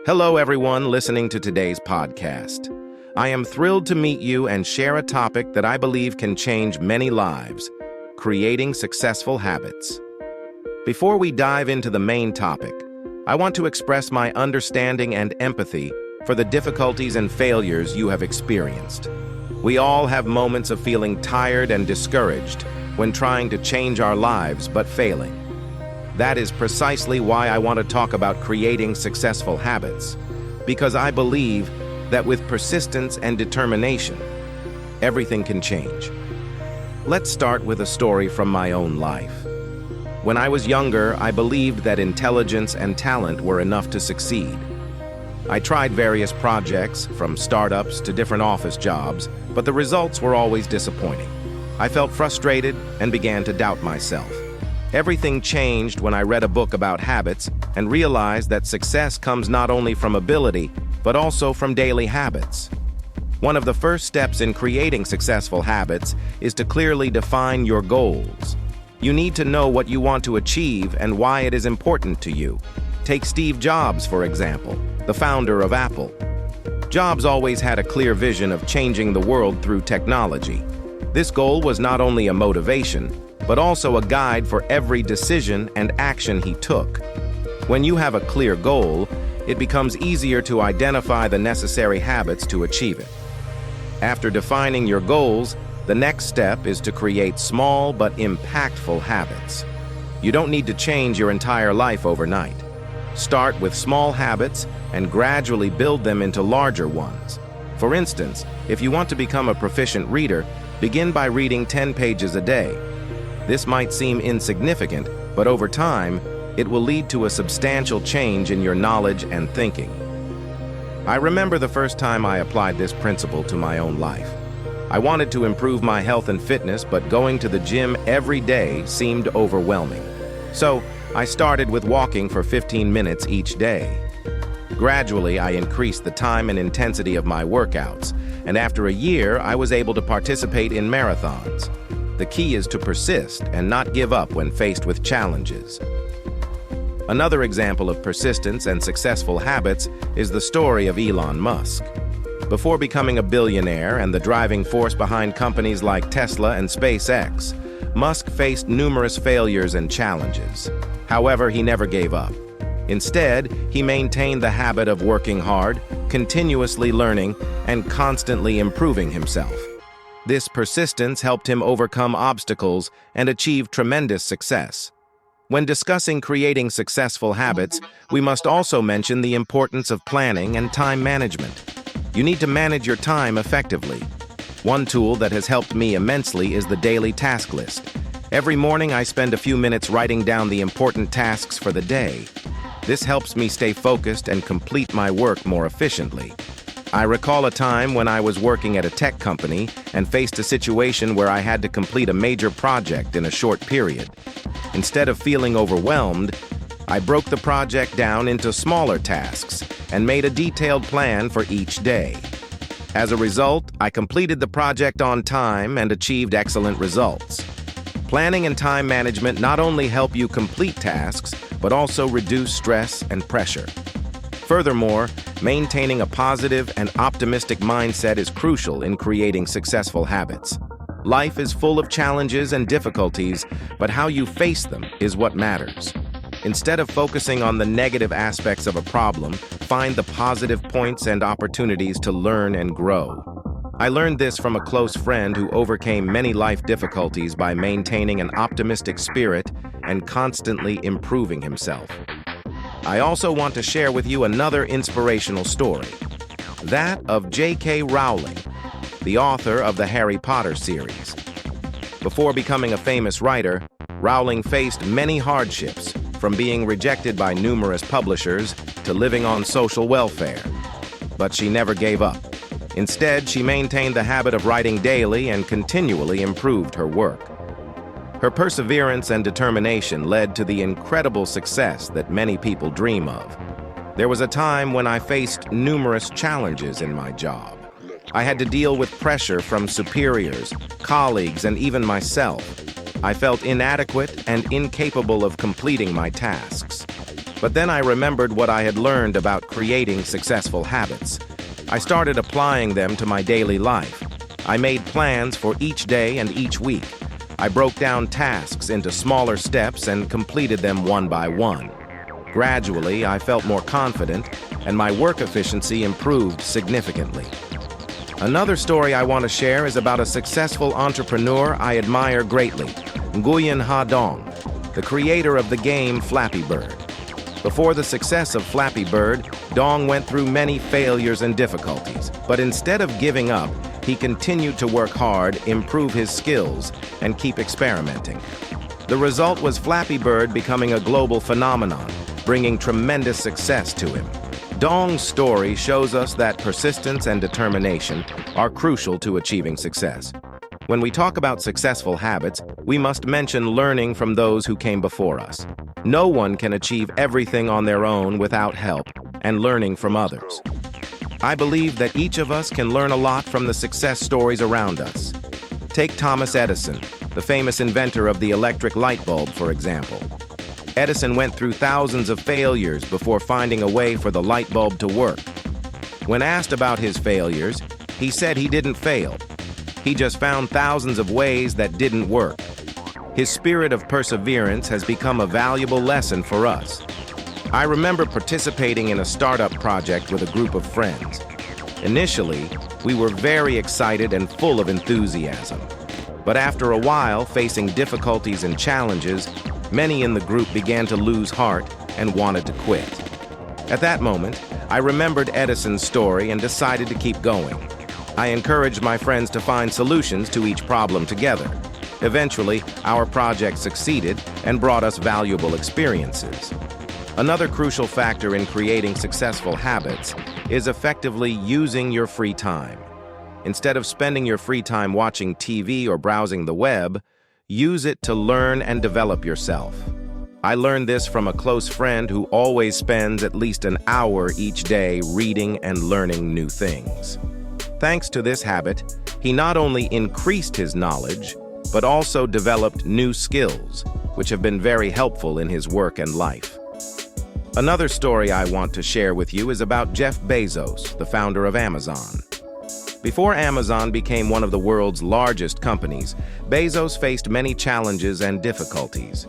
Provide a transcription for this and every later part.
Hello, everyone listening to today's podcast. I am thrilled to meet you and share a topic that I believe can change many lives: creating successful habits. Before we dive into the main topic, I want to express my understanding and empathy for the difficulties and failures you have experienced. We all have moments of feeling tired and discouraged when trying to change our lives but failing. That is precisely why I want to talk about creating successful habits, because I believe that with persistence and determination, everything can change. Let's start with a story from my own life. When I was younger, I believed that intelligence and talent were enough to succeed. I tried various projects, from startups to different office jobs, but the results were always disappointing. I felt frustrated and began to doubt myself. Everything changed when I read a book about habits and realized that success comes not only from ability, but also from daily habits. One of the first steps in creating successful habits is to clearly define your goals. You need to know what you want to achieve and why it is important to you. Take Steve Jobs, for example, the founder of Apple. Jobs always had a clear vision of changing the world through technology. This goal was not only a motivation, but also a guide for every decision and action he took. When you have a clear goal, it becomes easier to identify the necessary habits to achieve it. After defining your goals, the next step is to create small but impactful habits. You don't need to change your entire life overnight. Start with small habits and gradually build them into larger ones. For instance, if you want to become a proficient reader, begin by reading 10 pages a day. This might seem insignificant, but over time, it will lead to a substantial change in your knowledge and thinking. I remember the first time I applied this principle to my own life. I wanted to improve my health and fitness, but going to the gym every day seemed overwhelming. So, I started with walking for 15 minutes each day. Gradually, I increased the time and intensity of my workouts, and after a year, I was able to participate in marathons. The key is to persist and not give up when faced with challenges. Another example of persistence and successful habits is the story of Elon Musk. Before becoming a billionaire and the driving force behind companies like Tesla and SpaceX, Musk faced numerous failures and challenges. However, he never gave up. Instead, he maintained the habit of working hard, continuously learning, and constantly improving himself. This persistence helped him overcome obstacles and achieve tremendous success. When discussing creating successful habits, we must also mention the importance of planning and time management. You need to manage your time effectively. One tool that has helped me immensely is the daily task list. Every morning, I spend a few minutes writing down the important tasks for the day. This helps me stay focused and complete my work more efficiently. I recall a time when I was working at a tech company and faced a situation where I had to complete a major project in a short period. Instead of feeling overwhelmed, I broke the project down into smaller tasks and made a detailed plan for each day. As a result, I completed the project on time and achieved excellent results. Planning and time management not only help you complete tasks, but also reduce stress and pressure. Furthermore, maintaining a positive and optimistic mindset is crucial in creating successful habits. Life is full of challenges and difficulties, but how you face them is what matters. Instead of focusing on the negative aspects of a problem, find the positive points and opportunities to learn and grow. I learned this from a close friend who overcame many life difficulties by maintaining an optimistic spirit and constantly improving himself. I also want to share with you another inspirational story, that of J.K. Rowling, the author of the Harry Potter series. Before becoming a famous writer, Rowling faced many hardships, from being rejected by numerous publishers to living on social welfare. But she never gave up. Instead, she maintained the habit of writing daily and continually improved her work. Her perseverance and determination led to the incredible success that many people dream of. There was a time when I faced numerous challenges in my job. I had to deal with pressure from superiors, colleagues, and even myself. I felt inadequate and incapable of completing my tasks. But then I remembered what I had learned about creating successful habits. I started applying them to my daily life. I made plans for each day and each week. I broke down tasks into smaller steps and completed them one by one. Gradually, I felt more confident, and my work efficiency improved significantly. Another story I want to share is about a successful entrepreneur I admire greatly, Nguyen Ha Dong, the creator of the game Flappy Bird. Before the success of Flappy Bird, Dong went through many failures and difficulties, but instead of giving up, he continued to work hard, improve his skills, and keep experimenting. The result was Flappy Bird becoming a global phenomenon, bringing tremendous success to him. Dong's story shows us that persistence and determination are crucial to achieving success. When we talk about successful habits, we must mention learning from those who came before us. No one can achieve everything on their own without help and learning from others. I believe that each of us can learn a lot from the success stories around us. Take Thomas Edison, the famous inventor of the electric light bulb, for example. Edison went through thousands of failures before finding a way for the light bulb to work. When asked about his failures, he said he didn't fail. He just found thousands of ways that didn't work. His spirit of perseverance has become a valuable lesson for us. I remember participating in a startup project with a group of friends. Initially, we were very excited and full of enthusiasm. But after a while, facing difficulties and challenges, many in the group began to lose heart and wanted to quit. At that moment, I remembered Edison's story and decided to keep going. I encouraged my friends to find solutions to each problem together. Eventually, our project succeeded and brought us valuable experiences. Another crucial factor in creating successful habits is effectively using your free time. Instead of spending your free time watching TV or browsing the web, use it to learn and develop yourself. I learned this from a close friend who always spends at least an hour each day reading and learning new things. Thanks to this habit, he not only increased his knowledge, but also developed new skills, which have been very helpful in his work and life. Another story I want to share with you is about Jeff Bezos, the founder of Amazon. Before Amazon became one of the world's largest companies, Bezos faced many challenges and difficulties.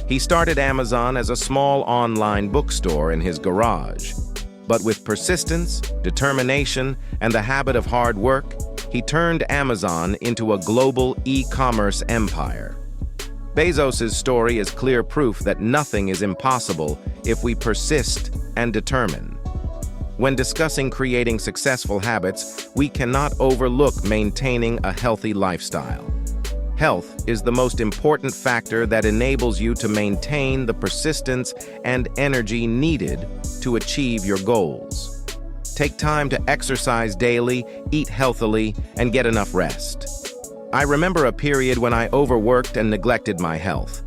He started Amazon as a small online bookstore in his garage. But with persistence, determination, and the habit of hard work, he turned Amazon into a global e-commerce empire. Bezos' story is clear proof that nothing is impossible if we persist and determine. When discussing creating successful habits, we cannot overlook maintaining a healthy lifestyle. Health is the most important factor that enables you to maintain the persistence and energy needed to achieve your goals. Take time to exercise daily, eat healthily, and get enough rest. I remember a period when I overworked and neglected my health.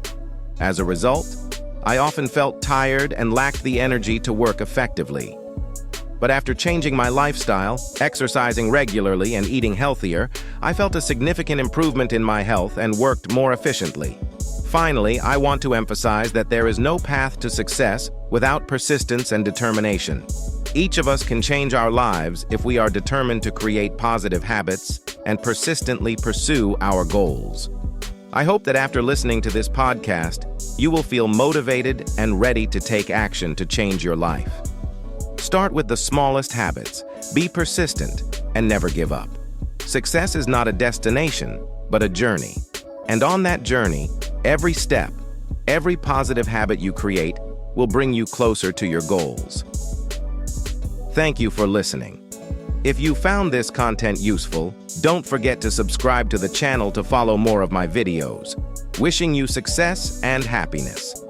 As a result, I often felt tired and lacked the energy to work effectively. But after changing my lifestyle, exercising regularly, and eating healthier, I felt a significant improvement in my health and worked more efficiently. Finally, I want to emphasize that there is no path to success without persistence and determination. Each of us can change our lives if we are determined to create positive habits and persistently pursue our goals. I hope that after listening to this podcast, you will feel motivated and ready to take action to change your life. Start with the smallest habits, be persistent, and never give up. Success is not a destination, but a journey. And on that journey, every step, every positive habit you create will bring you closer to your goals. Thank you for listening. If you found this content useful, don't forget to subscribe to the channel to follow more of my videos. Wishing you success and happiness.